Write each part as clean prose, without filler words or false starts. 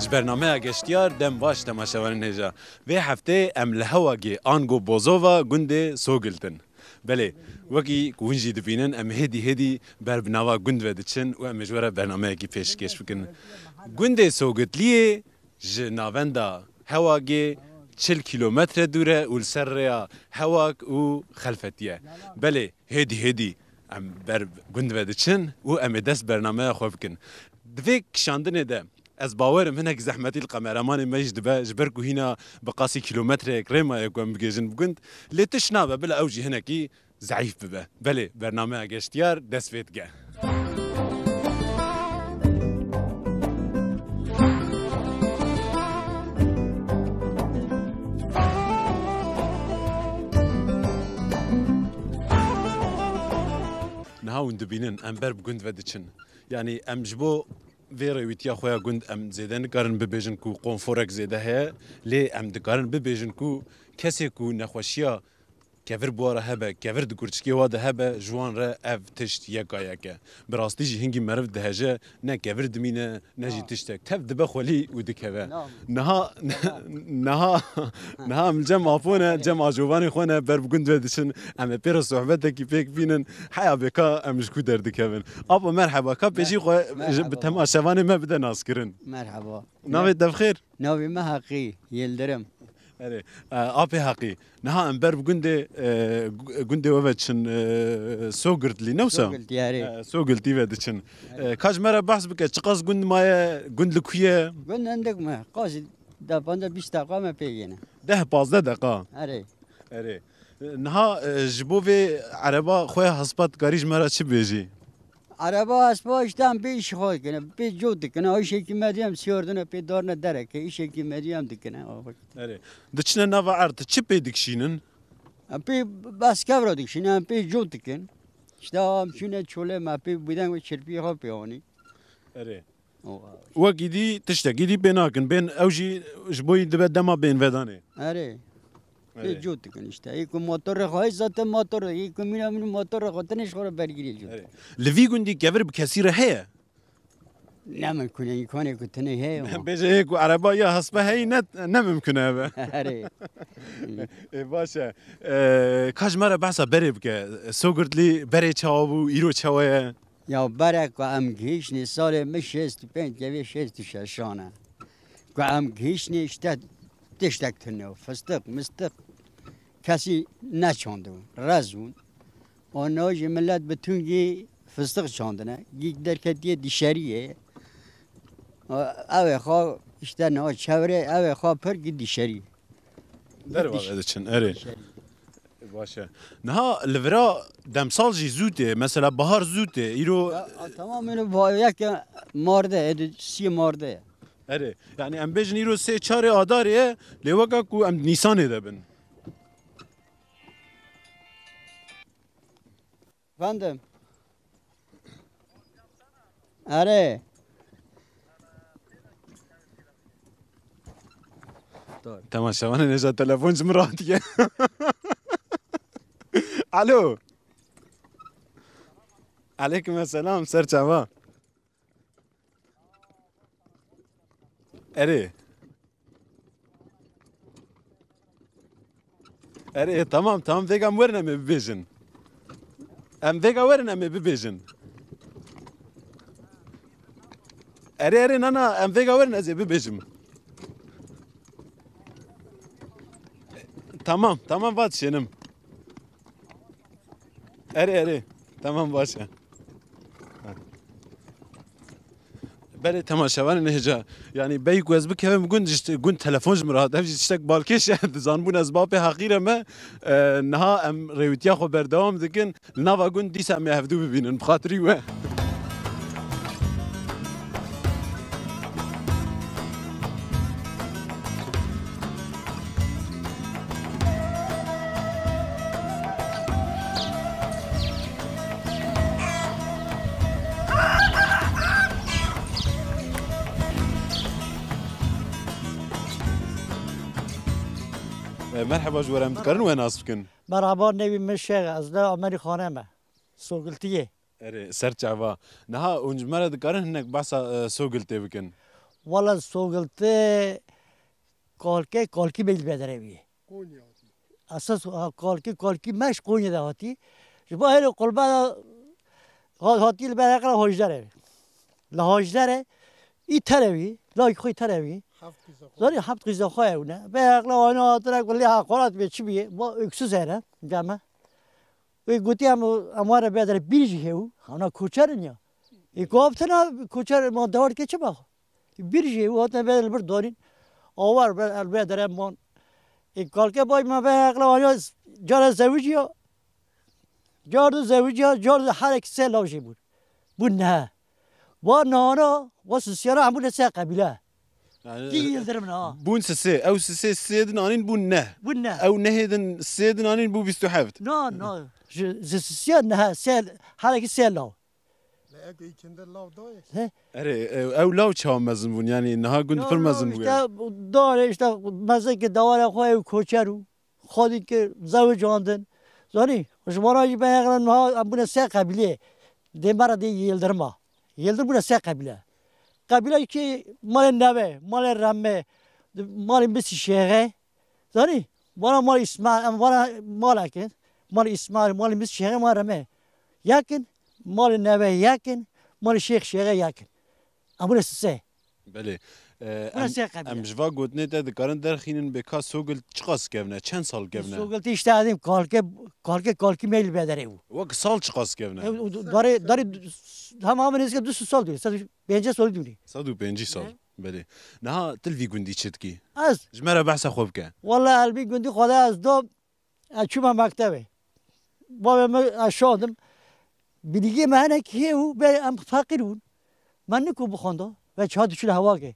برنامه گشتیار دم باش تماشاوان هجا و هفته ام لهواگی آنگو بوزووا گنده سوگلتن بله وکی گونجی دبینن ام هدی بر بناوا گند ودچن و ام مجبور برنامه کی پیشکش بکن گنده سوگتلیه جناوندا هواگی 40 کیلومتر دوره و سر هواک و خلفتیه بله هدی ام بر گند ودچن و ام دست برنامه خوب کن دویک شاندنه ده از باورم هناك زحمتي القمرامان مجد جبركو هنا بقاسي كيلومتر كريما يكون بجيجن بقند لتشنابه بلا اوجي هناكي ضعيف ببه بلي برنامج اشتيار دسفيت جا نهاون دبينن امبر بقند ودچن يعني ام جبو ویره ویتیا خویا گند ام زیدن کارن ببیجن کو قنفورک زیده هه لی ام دکارن ببیجن کو کسی کو نخوشیا کفر بواره هبه کفر دکورچکی واده هبه جوان را اف تشت یکا براستی جی هنگی مرف دهجه نه کفر دمینه نه جی تشتک تف دبه خولی و دکوه نها ام جمع آفونه جمع جوانی خونه بر بگند ودشن ام پیر صحبته کی پیک بینن حیا بکا امش کو در دکوین آبا مرحبا کا پیشی خو بتما شوانی ما بده ناس کرن مرحبا ناوی دفخیر ناوی ما حقی یلدرم أري أبي حقي نها أمبر بجندي وفتشن سوقرت لي نوسا سوقرت لي وفتشن كاج مرة بحث بك تقص جند ما جند لكوية جند عندك ما قاصد ده 15-20 دقيقة ما بيجينا ده 15 دقيقة أري نها جبوفي عربا خويا حسبات كاريج مرة شو بيجي عربا اسباش دام بیش خوای کنه بی جود کنه ایشی که مدیم سیاردن پی دارن درک ایشی که مدیم دکنه آره دچنا نوا عرض چی پی دکشینن پی بس کبر دکشینن پی جود کن اشتام شونه چوله ما پی بدن و چرپی ها پیانی آره وقتی تشتگیدی بیناکن بین اوجی جبوی دبه دما بین ودانه آره پی جود کن اشتا ایکو موتور خواهی زات موتور ایکو مینا من موتور خودنش خورا برگیری جود لوی گندی کبر بکثیر هه نممکنه یکانی کتنه هه بیشه هیکو عربا یا حسبه هی نممکنه به آره باشه کاش مرا بحثا بری بکه سوگرد لی بری چاوو ایرو چاوه یا برای که ام گیشنی سال مشست پنج جوی شست ششانه که ام گیشنی اشتاد تشتک تنه فستق مستق کسی نچانده رزون آنها ملت بتونگی فستق چاندنه گیگ در کتیه دیشریه اوه خواه اشتر نه چوره اوه خواه پر گی دیشری در واقع چن اره باشه نه لورا دمسال جی زوده مثلا بهار زوده ایرو تمام اینو با یک مارده سی مارده اره یعنی ام بیجن ایرو سه چاره آداریه لیوکا کو ام نیسانه دبن Efendim? Are. تمام شوانه نجا تلفون جمراتيه الو عليكم السلام سر چوا اره تمام فيجا ورنا بفيجن ام فيجا ورنا بفيجن اره نانا ام فيجا ورنا زي بفيجن tamam بات شنم اره tamam باشه بله تماشاوان نهجا يعني بيك وزبك هم قند تلفون جمرات هفجي تشتك بالكيش زانبون اسباب حقيره ما نها ام ريوتيا خو بردوام دكن نافا قند دي سامي هفدو ببينن بخاطري و مرحبا جوارم تكرن وين اسكن مرحبا نبي مشي از لا عمري خانمه سوقلتيه اري سرچاوا نها اونج مرد تكرن هناك باسا سوقلتي بكن والله سوقلته کالکی بیل بدره بیه اساس کالکی مش قونی دهاتی جبا هر قلبه هاتی البرقه هاجدره لهاجدره ای تروی لای خوی تروی زاری هفت قیزه خواه اونه برقه آنها ترک ولی حقارت به چی بیه با اکسوز هره جمعه وی گوتی هم امواره بدره بیرجی هیو اونا کوچر نیا ای گفتنا کوچر ما دار که چه باخ بیرجی هیو هاتنا بدره بر دارین آور بدره من ای کالکه بای ما برقه آنها جار زوجی ها جار زوجی ها جار هر یک سه لاوشی بود نه و نانا و سیارا همون سه قبیله کی یلدرم نه بون سه او سه سیدن آنین بون نه او نهیدن سیدن آنین بو 27 نه سیار نه سه هر یک سه لاو اره او لاو چه مزن بون یعنی نه گند پر مزن بون داره işte مزه که دواره خواه کوچرو خودی که زوج آندن زانی شمارایی به اقلا نه همون سه قبیله دیمارا دی یلدرما یلدرم بونه سه قبیله قبیله که مال نوه مال رمه مال بسی شیخه زانی مال اسماعیل مال اکن مال اسماعیل مال بسی شیخه مال رمه یکن مال نوه یکن مال شیخ شیخه یکن امونه سه بله ام جوا گوتنه ده دکارن درخینن به کا سوگل چقاس گونه چند سال گونه سوگل تیشته ادیم کالکی میل بدره او وقت سال چقاس گونه داره تمام نیست که 200 سال دیگه 150 سال دیگه 150 سال بله نه تلوی گوندی چتکی از جمره بحث خوب که والله البی گوندی خدا از دو چوب مکتبه بابا من اشادم بیلیگی من که او به ام فقیرون من نکو بخونده و چهاد چول هوا که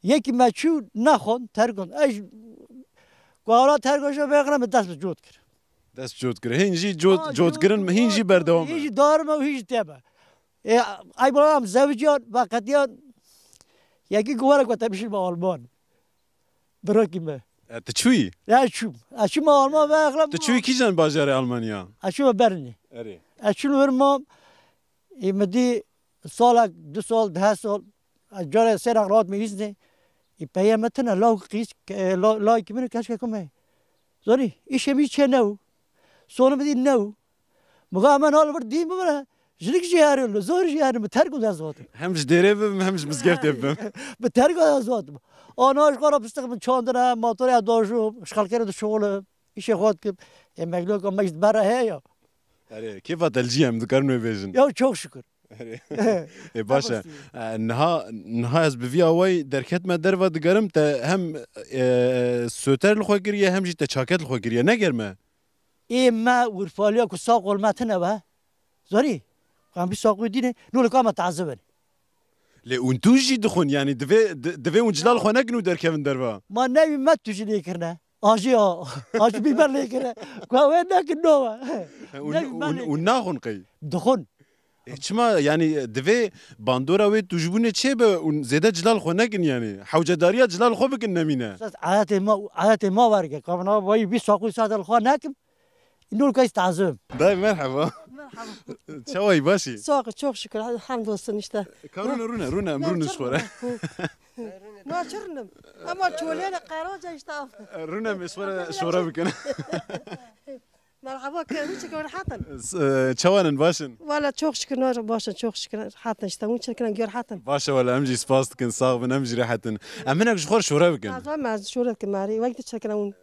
یکی مچو نخون ترکن اش قارا ترکشو بگیرم دست جود کرد دست جود کرد هنجی جود کردن هنجی بردوام هیچ دارم و هیچ تبه ای برام زوجیان وقتیان یکی گواره که تبشیر با آلمان براکی من تچوی اشوم آلمان بگیرم تچوی کی جن بازار آلمانیا اشوم برنی اشوم برمام ایمدی سال 2 سال 10 سال جاره سر اغراض میزنه ای پیامتنا لاو قیس لا کی منو کاش کمه زنی ایش می چه نو سونم بدی نو مگه من حال بر دیم بره جلیک جیاره لو زور جیاره مترگو دازوات همش دیره بم همش مزگفت بم مترگو دازوات آناش قرار بستقم چاندنا موتور داشو اشغال کرد شغل ایش خود که مگلو که مجد بره هیا اره کیف تلجیم دکارنو بیشن یا çok şükür باشه نها از بوی آوای درکت ما در و دگرم تا هم سوتر لخوا گریه هم جی تا چاکت لخوا گریه نگرمه ای ما ورفالیا که ساق علمتنه با زاری قام بی ساقوی دینه نوله که ما تعذبه لی اون تو جی دخون یعنی دوی اون جلال خوا نگنو در کفن در با ما نوی مت توشی لیکرنه آجی بیبر لیکرنه که وی نکن نوه اون ناخون قی دخون چما یعنی دوی باندورا وی توجبونه چه به اون زیاده جلال خو نگن یعنی حوجه داریا جلال خو بکن نمینه عادت ما ورگه که من وای 20 ساقوی ساعت خو نکم اینو که استعزم دای مرحبا چوای باشی ساق çok şükür hamdolsun işte رونا امرون شوره ناچرنم اما چوله قراجه işte رونا مسوره شوره بکنه مرحبا كيف كمان حاتن چوانن باشن ولا çok şükür نار باشن çok şükür حاتن işte اون كان جور حاتن باشه ولا امجي سباست كن صاغ من امجي ريحتن امنا جخور شوره بكن ما شوره كماري وقت شكل اون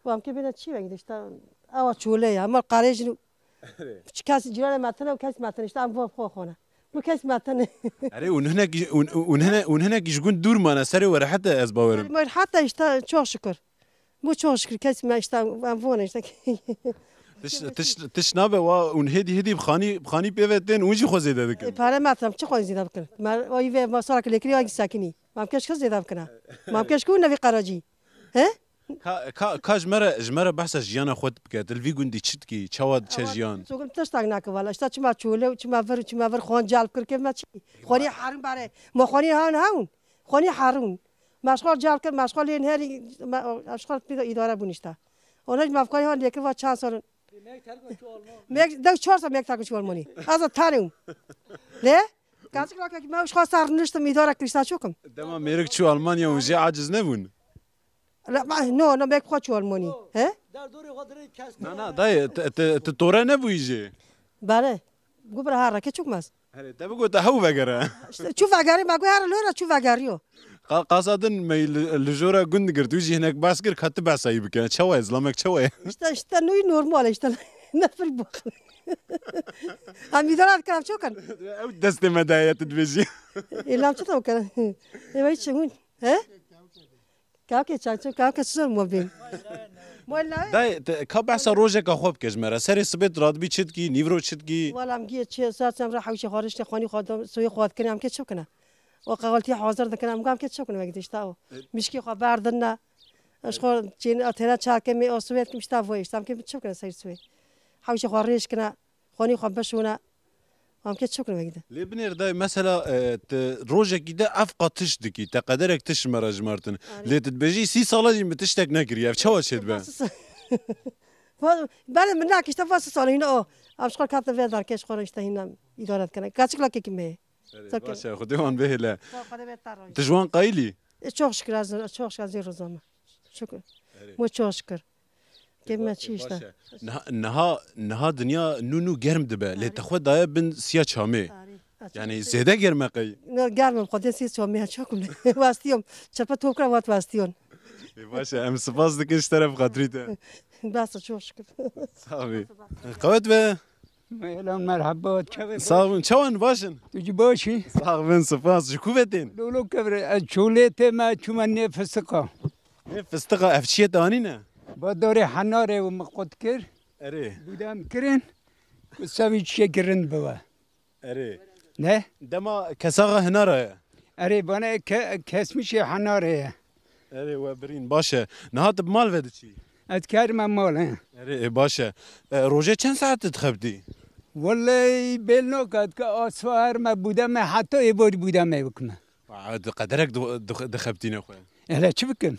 وام كبينا تشي وقت işte اوا چوله اما قارج كاس جيران ماتنا وكاس ماتنا işte ام فوق خونه مو كاس ماتنا اري ونهنا جيجون دور ما سري ورا حتى از باورم ما حتى işte çok şükür مو çok şükür كاس ما işte ام فوق işte تش نابه و اون هدی بخانی پیوتن اونجی خو زیاده دکن پاره ماتم چه خو زیاده بکن ما وای و ما سرک لکری اگه ساکنی ما کش خو زیاده بکنه ما کش کو نوی قراجی ها کا جمره بحث جیان خود بکه دلوی گوندی چتکی چواد چه جیان سوگم تشتاق نک والا اشتا چما چوله چما ور خون جالب کر که ما چی خونی حرم باره ما خونی هاون خونی حرون مشغول جالب کر مشغول این هری مشغول اداره بونیشتا اونج مفکری هان لیکر و چند سال دو 4 سال میک تاکو چوال مونی از تانیم نه کسی که ما وش خواست سرنشتم اداره کریستا چوکم دما میرک چو آلمانیا و جه عاجز نبون لا نه بیک خود چو آلمانی ها در دوری خاطر کس نه دای توره نبوی جه بله گو بر هر که چوک ماست هره تا بگو تا هو بگره چو وگاری مگو هر لورا چو وگاریو قاصدن می لجورا گند گرد ویجی هناك باسكر كت باساي بك تشوي اسلامك تشوي işte نوی نورمال işte نفری با هم اداره کردم چو کن او دست مدايا تدبجي اعلام چطور کنه ای چون ها کاکه چاچو کاکه سر مبین مولا داي کا باسا روجك خوب كجمره سري سبت راد بي چتكي نيفرو چتكي ولا مگی چه ساعت هم راح وش خارج خانی خودم سوی خود کنم که چو کنه و قالتی حاضر دکنم میگم که چو کنه وقتی اشتاو مشکی خو بردن اشخور چین اتنا چاکه می اسویت که مشتا وایشتم که چو کنه سر سوی حوش خارج کنه خانی خو بشونه هم که چو کنه وقتی لبنير داي مثلا روجك ده افقا تشدكي تقدرك تشمر جمرتن لي تدبجي 6 سالا متشتك نكري تشوا شد با بله من نکشت واسه سال اینا اشخور کات و در کش خورشته اینا اداره کنه کاتیکلا که کی باشه خديوان به لا تجوان قايلي çok şükür çok şükür زیر شكرا مو çok şükür كيف ما تشيشتا نها دنيا نونو گرم دبه لی تخواد دایا بن سیا چامه يعني زيادة گرمه قي گرمم خودم سی چامه چاکم واستیوم چپا توکرا وات واستیون باشه ام سپاس دکش طرف خاطریته بس çok şükür صافي قوت به Elan merhaba çave. صاحبن چوان باشن Tuji başı. صاحبن سپاس جكوبتين Lolo kevre çolete ma çuma nefsika. فستقا افشيه دانينا Badare hanare ve maqotkir. اري Budam kirin. Kusavi şekirin bava. اري Ne? دما كساغا هنا رايا Are bana kesmiş hanare. اري وبرين باشا نهات بمال ودشي Etkar mal ha. اري باشا روجه چند ساعت تخبدي Vallahi belno kad ka asfar ma budam hatta ebod budam bukma. عاد قدرك دخبتينا اخويا Hele çıbıkın.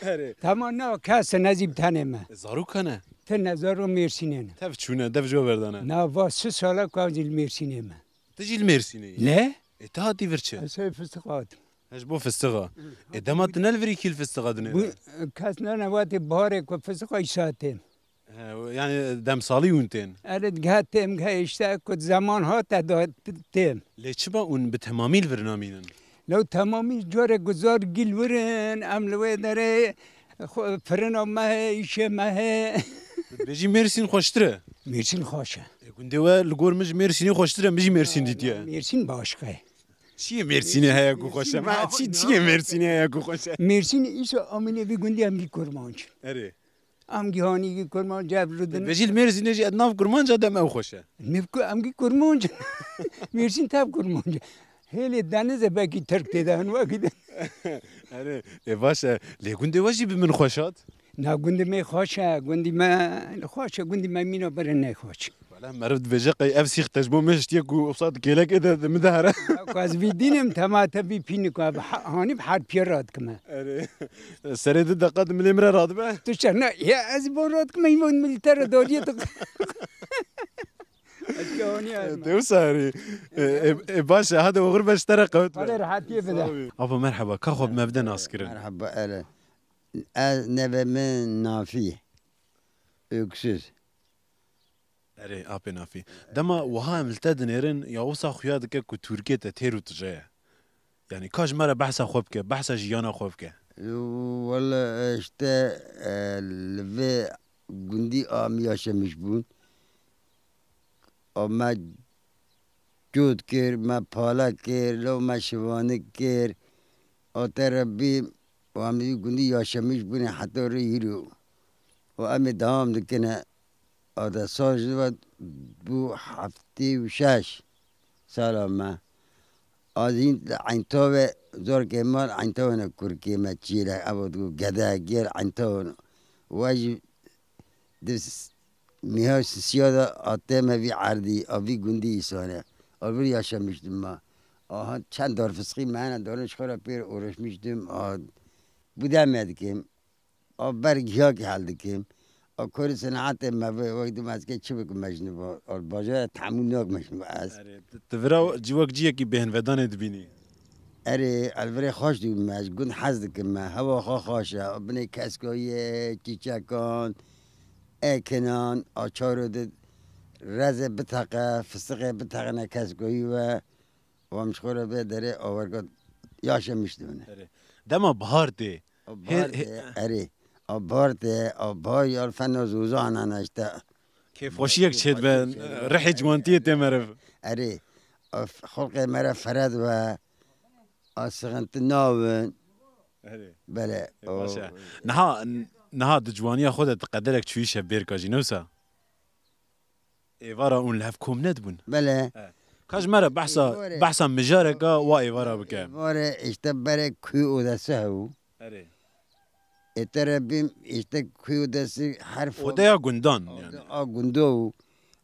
اري Tamam ne kas nazip tanema. زاروك انا Te nazaru mersinene. تف شونا دف جو بردانا Na vas sala kavzil mersineme. تجي الميرسيني Ne? تهاتي فرشه Asay fıstıkat. ايش بو فستغا دما تنلفري كيل فستغا Bu دنيا kasna nevati bahare ko fıstıka isatem. يعني دم صالي وانتين Ered gatem ga işte ko zaman hat da tem. ليش با اون بتماميل برنامجنا لو تمامی جور گذار گل ورن عملوه داره فرنا مه ایشه مه بيجي ميرسين خوشتره مرسین خوشه كنت وا لغور مج ميرسيني خوشتره مجي ميرسين ديتيا مرسین باشقه چیه مرسینی هیا کو خوشه ما چیه مرسینی هیا کو خوشه مرسین ایسا آمینه بی گندی همگی کرمانچ اره همگی هانی گی کرمان جب رو دن بجیل مرسینی جی ادناف کرمان جاده ما خوشه مفکو همگی کرمانچ مرسین تاب کرمانچ هلی دنیزه بکی ترک دیدن وکی دن اره باشه لی گنده واجی بمن خوشات نه گندی می خوشه گندی ما خوشه گندی ما مینو بره نه خوش ولا مرد بجقي افسيخ تجبو مشت يكو وصاد كيلك اذا مدهره کاز بی دینم تماتا بی پینکو هانی بحر پیراد کما اره سريد دقات من المرة رادبه تو چرا یا از بارات که میمون ملیتر دادی تو توساري باشا هذا وغربة اشترى قوت حالا راحتی بده ابو مرحبا كخب مبدا ناسكرن مرحبا أهلا نبى من نافي أكسس اره ابي نافي دما وها ملتد نيرن يا وصا خيادك كو تركيا تيرو تجاه يعني كاج مره بحثا خوبك بحثا جيانا خوبك والله اشتا لفي قندي آمياشا مشبون ما جود كير ما بالا كير لو ما شوانك كير أتربي وامي قندي ياشا مشبون حتى ريرو وامي دام دكنا هذا صار بو حفتي وشاش سلامة أزين عين توه زور كمال عين توه نكركي ما تشيله أبغى جدا غير عين توه واجي دس ميهاش سيادة أتى في عردي أبي جندي إنسانه أبي ياشا مش دم چند دار فسقي معنا دارش خورا بير أورش مش دم بودم يدكيم برگیا که حال دکیم کار صنعت ما وقتی مسکه چی بکن مجنون با باجا تعمل ناک مجنون است. تفرا جوك جيكي بهن ودان دبيني اره البته خوش دیم ماش گون حزد که ما هوا خوشه ابن کسکوی چیچکان اکنان آچار دد رز بتاقه فسق بتاقه نکسکوی و مشخوره به داره آورگاد یاشه میشتونه. دما بهار دي اره آبارته آبای یار فن زوزان نشته. كيف وشيك تشهد بين ريحة جوانتية تمرف اره خلق مرا فرد و آسغنت ناون بله. نها دجوانية خودت تقدرك تشويشها بيركا جينوسا ايوارا اون لهف كوم ندبون بله. كاج مرة بحثا مجاركا وا ايوارا بكام واره اشتبره كيو دسهو اتربیم اشتكيو دس حرف ودايا قندان يعني گندو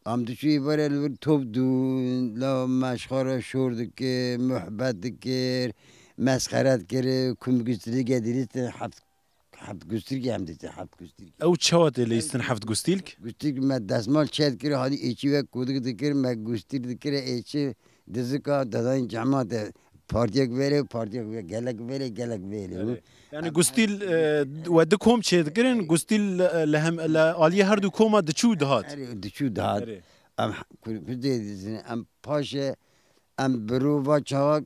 ام دشوی بره لور توب دون لا مشخار شور دکر محبت دکر مسخرت کره کم گستری گدیریت حفت گستری هم دیده حفت گستری او تشوات اللي يستنحفت قستيلك گستری ما دستمال چت کره هادی ایچی و کودک دکر ما گستری دکر ایچی دزکا دادن جماعت پارتیک بره پارتیک گلک بره يعني قستيل ودكم تشيد كرن قستيل لهم لآلية هردو كوما دشو دهات دشو دهات ام كده ام پاشه ام برووا چاک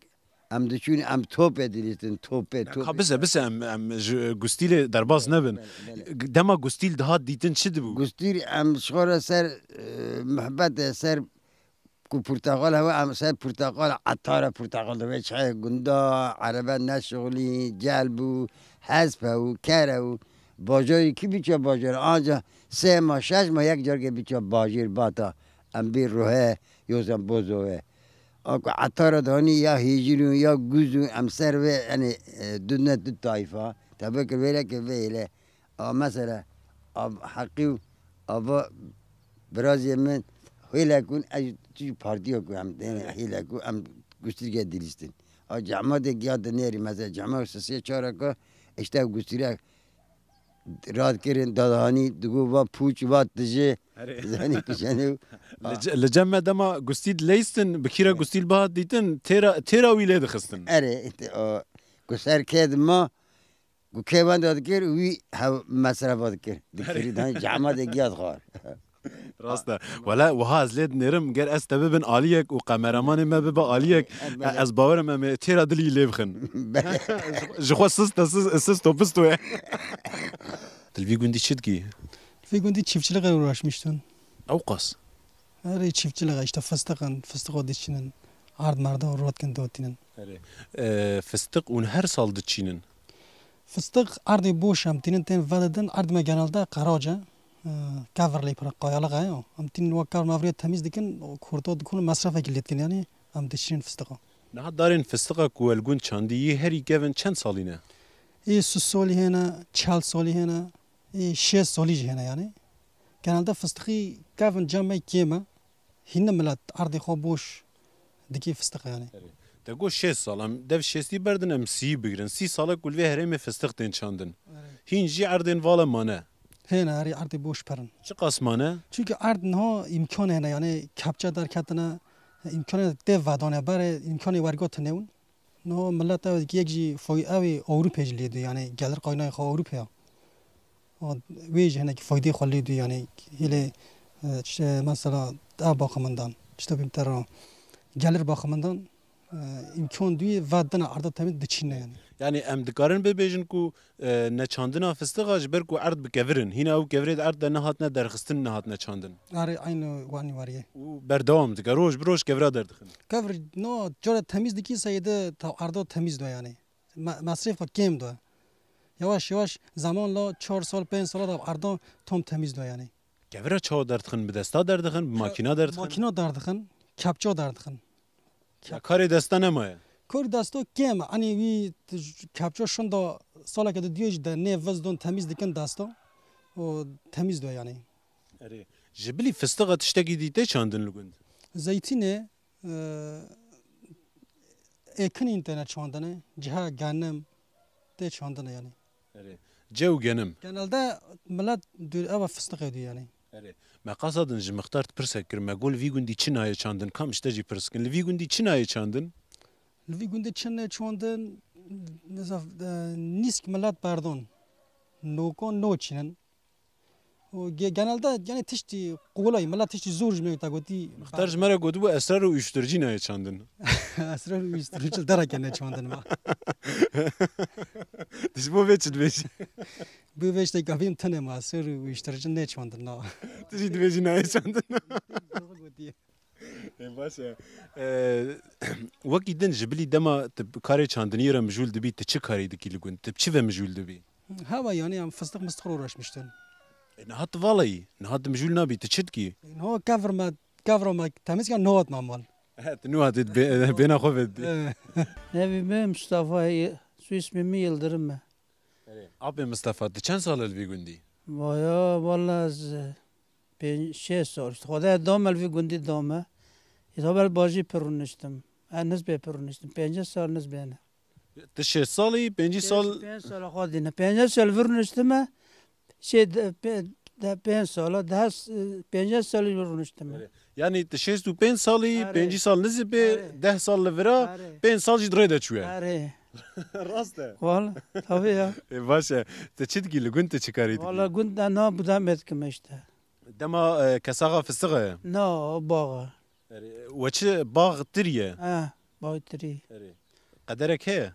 ام دشون ام توپ دیلیتن توپ بس ام قستيل درباز نبن دما قستيل دهات ديتن شدبو قستيل ام شغل سر محبت سر کو پرتقال هوا ام سر پرتقال عطار پرتقال دوی چای گندا عربه نشغلی جلبو حذفو کرو باجاری کی بیچا باجر آنجا 3 ماه 6 ماه یک جا که بیچا باجر باتا ام بی روحه یوزم بوزوه آکو عطار دانی یا هیجیلو یا گوزو ام سر و یعنی دونه دو طایفه تبکر ویله که ویله مثلا حقیو آبا برازی من هیله کن از چی پارتیو کو هم هیله کو ام گوشتی که دیلیستین جماعت گیاد نیری مثلا جماعت سه چهار کا اشته گوشتی راد کردن دادهانی دگو با پوچ با تجه زنی کشانه لجمع دما قستيل ليستن بكيرا قستيل بهات ديتن تيرا ويلاد خستن اره گسر کد ما گو کیوان داد کر وی ها مصرفات کر دکتری دانی جماعت گیاد خار راسته ولا وها زلاد نرم غير استببن عليك وقمرمان ما ببا عليك از باورم ام تيرا دلي ليبخن جو سست بستو تلفي گوندي چدگي في گوندي çiftçilik uğraşmıştın. اوقاس Her çiftçilik işte fıstık odişinin ardmarda uğratken dotinin. فستق ون هر سال دچينن Fıstık ardı boşam tinin ten vadeden ardıma genelde karaca kaverli para qayalı gayo. Am tin vakar mavriye temiz dikin kurto dikun masraf ekilletkin yani am dişin fıstık. نه دارین فستقا کوالگون چاندی هری گون چند سالینه ای 30 سالی هنا 40 سالی هنا ای 6 سالی هنا yani. Genelde fıstığı gavin cami kema hinne millet ardı xo boş diki fıstık yani. تگو 6 سال ام دو 6 بردن ام 3 بگیرن 3 ساله کول وی هرم فستق دین چاندن هین جی اردن والا مانه Hena her ardı boş perin. چه قسمانه Çünkü ardın ha imkanı hena yani kapça derkatına imkanı dev vadane bare imkanı vargot neun. No millet ev ki yekji foy evi Avrupa'yı lidu yani gelir kaynay xo Avrupa. O vej hena ki fayda xalidu yani hele işte mesela da bakımından işte bir tara gelir bakımından imkan duy vadana arda temiz diçine yani. يعني ام دکارن ببیجن کو نه چاندنا فستقا جبر کو عرض بکورن هینا او کورید عرض نهات نه درخستن نهات نه چاندن Arı aynı vani var ya. و بردوام دکا روش بروش کورا دردخن Kavr no jora temiz diki sayede ta arda temiz do yani. Masraf kem do. Yavaş yavaş zamanla 4 sal 5 sal da arda tam temiz do yani. کورا چاو دردخن به دستا دردخن به ماکینا دردخن Makina dardıkın, kapça dardıkın. کاری دستا نمایه Kor dasto kem ani vi kapça şunda sala kadar diyor da ne vazdon temiz dikin dasto. O temiz do yani. جبلی فستقا تشتگی دیده چاندن لگند Zeytine ekın internet çandane ciha ganem de çandane yani. جو جنم كان ده ملات دو أو فستق دي يعني ما قصدن جم اخترت برسكر ما قول في جندي چناي چاندن كم اشتجي برسكن لفي جندي چناي چاندن الفي قندي تشنة شوندن نزاف نيسك ملات باردون نو كون نو تشنن وجنال ده يعني تشتي قولاي ملات تشتي زورج من تاقوتي اخترج مرة قدو اسرار و uyuşturucu ناي چاندن أسرار ويسترجل درك يعني شوندن ما دش بو بيچد بيش بيش تيجافيم تنه ما أسرار ويسترجل نه شوندن نا تجي دبيجي ناي چاندن باشا وقتی دن جبلی دما تب کاری چاندنی را مجول دبی تچه کاری دکی لگون تب چه و مجول دبی هوا يعني هم فستق مستقر راش مشتن نهات والای نهات مجول نبی تچه کی هو كفر ما تمسك نوت نعمل هات نو هات بينا خوفت نبي ما مصطفى شو اسمه يلدرم abi Mustafa چند سال الوی گوندی ويا والله از 5 سال خدا دام الوی گوندی دامه يتابع بازی پرونشتم نسبه پرونشتم 5 سال نسبه نه تشه سالی 5 سال 5 سال خودینه 5 سال ورنشتم شي 5 سال 5 سال ورنشتم yani تشه تو 5 سالی 5 سال نزبه 10 سال لورا 5 سال جدره ده چوه اره راسته والله طبيعي باشه تچید کی لگون تچ کاری والله كنت انا بدام اتكمشته دما کساغا فسقه نو باغ وچ باغ تریه باغ تري قدرك هي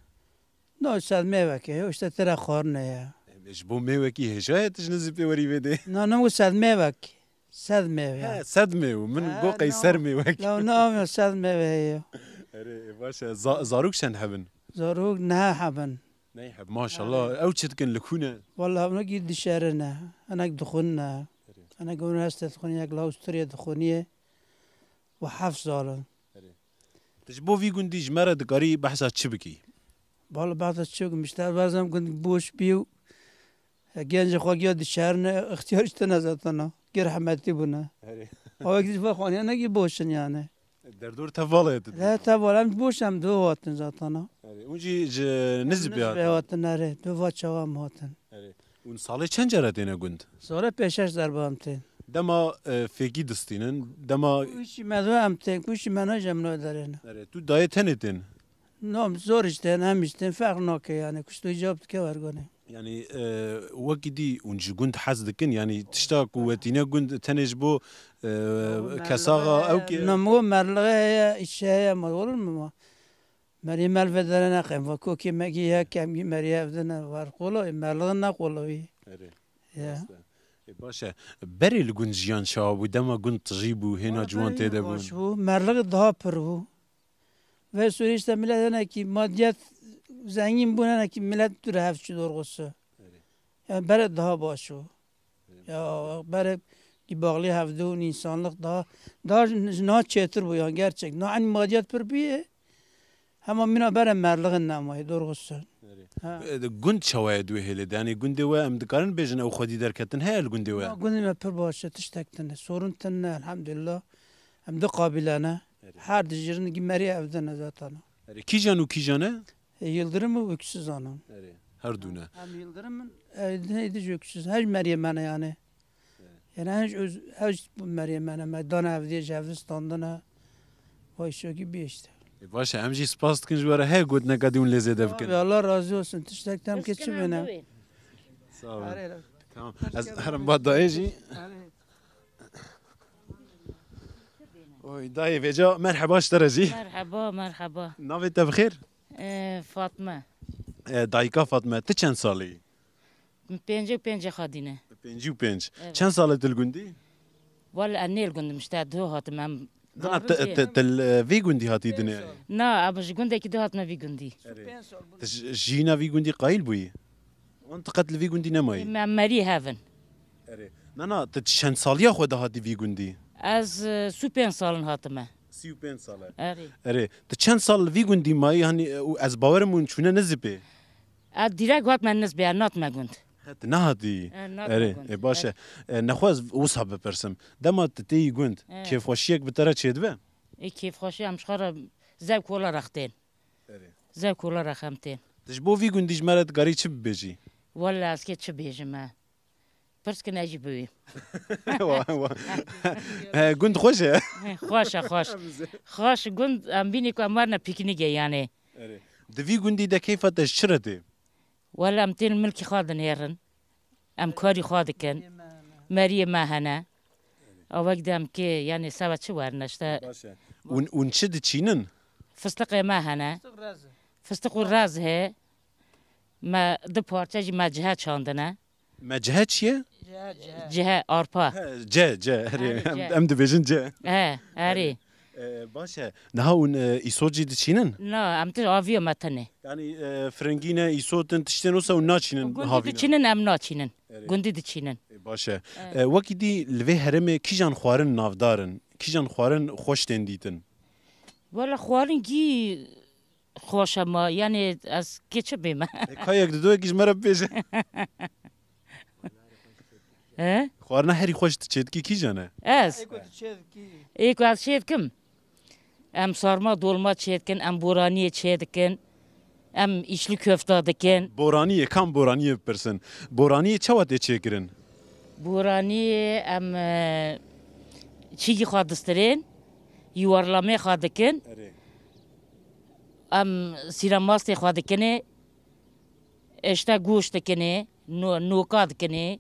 نو سال ميوكي وش ترى خورنا ايش بو ميوكي هجايه تجنزب وري بيدي نو سال ميوكي سال ميوكي صدمه ومن بو قيصر ميوكي لو نو سال ميوكي باشا زاروك شن حبن زاروك نها حبن نيحب ما شاء الله او تشتكن لكونه والله انا قد شارنا انا دخلنا انا قلنا استدخلني اكلاوستريا دخلني وحفظ زالن تجبو في قندي جمرة دقاري بحثها تشبكي والله بعض الشوق مشتاق بعضهم كنت بوش بيو جانج خواجي الشهرنا اختيار اشتنازتنا غير حماتي بنا هو يجي فخواني انا جي بوشن يعني دردور تفالت لا تبغى لم بوش هم دو واتن زاتنا ونجي نسبة واتن ناره دو وات شوام واتن ونصالي چند جراتين قند صورة پیشش ضربه همتين دما فيكي دستينن دما كوشي مدو همتين كوشي منو جمنو دارين تو داي تنتين نعم زور اشتين هم اشتين فرق نوكي يعني كشتو اجابت كي ورقوني يعني وقدي ونجي قند حزدكن يعني تشتا قوتينا قند تنجبو كساغا او كي نمو مرلغه هي الشاية مغول مما مري مالفدرنا قيم وكوكي ماكي كامي مري افدنا ورقولو مرلغنا قولوي يا باشا بري لقند جيان شاو ودما قند تجيبو هنا جوان تيدبون شو مرلغ ده برو و سوریش ملت که مادیات زنگین بودن که ملت تو رفت شد درسته یعنی برای ده باشو یا برای کی باقی هفته و انسانlık daha نه چطور بیان gerçek نه این مادیات پر بیه همه مینا برای مرلغ نمایی درسته قند شواهد وهله دانی قند و ام دکارن بیشن او خودی درکتن هل قند و قند ما پر باشه تشتکتنه سورن تنه الحمدلله ام دو قابلانه her dişlerini gimeri evden zaten. کی جانو کی جانه Yıldırım mı öksüz anam. هر دونه Hem Yıldırım'ın neydi öksüz. Her Meryem'e yani. Yani her Meryem'e meydan evdiye Cevristan'dan vay şu gibi işte. باشه امجی سپاس کن جواره ها گود نگادی اون لذت بکن Allah razı olsun. Teşekkürler ki çibine. sağ ol tamam az هرم بعد دایجی oy dayı veca merhaba اشترجي مرحبا نافت بخير فاطمه دایکا فاطمه ته چند سالی پنج خادینه 55 چند ساله دلگوندی ولا انيل كنت مشتاق هو هات مام تل في گوندی هاتی دنیا نا ابش كنت كده هات ما في كنتي جینا في گوندی قایل بوی وانت قتل في گوندی نمایی ماري هافن نه ته چند سالیا خود هاتی في گوندی از سوبن سالن هاتمه 35 ساله اري اره ته چند سال في گوندی مایی هنی از باورمون چونه نزبه ديراك هات من الناس بيانات ما كنت نه هاتی اره باشه نخواز وصحاب بپرسم دما تی گوند کیف خوشیک به طرف چید به كيف خوشي مش خرا زاك ولا رختين زاك ولا رخمتين تش بو في گوندیش مرد گاری چی ببیجی ولا اسكي چه بیجم پرس که نجی بوی گند خوشه خوش گند ام بینی که امارنا پیکنیگه یعنی دوی گندی ده کیفتش چرته ولا ام تین ملکی خادن هرن ام کاری خاد کن مری ما هنه او وقت ام که یعنی سوا چه ورنشته اون چه دچینن فستق ما هنه فستق راز هه ما دو پارچه جی ما جهه چاندنه مجهه چیه؟ جهه آرپا جه ام دبیجن جه هری باشه نه اون ایسوجی دچینن نه ام تر آویو متنه یعنی فرنگینه ایسوتن تشتن وسا و ناچینن گندی دچینن ام ناچینن گندی دچینن باشه وقتی دی لوی هرمه کیجان خوارن نافدارن کیجان خوارن خوش تندیتن ولی خوارن گی خوشم ما یعنی از کی چه بیمه که یک دو یکیش مرا بیشه خوارن هری خوش تچید کی جانه از ایکو از چید کم ام سارما دولما چید کن ام بورانی چید کن ام işli köfte deken بورانی کام بورانی پرسن بورانی چه وقت چیکرن بورانی ام چیگی خادسترین yuvarlama خادکن ام سیراماست خادکنه اشتا گوشت کنه نوکاد کنه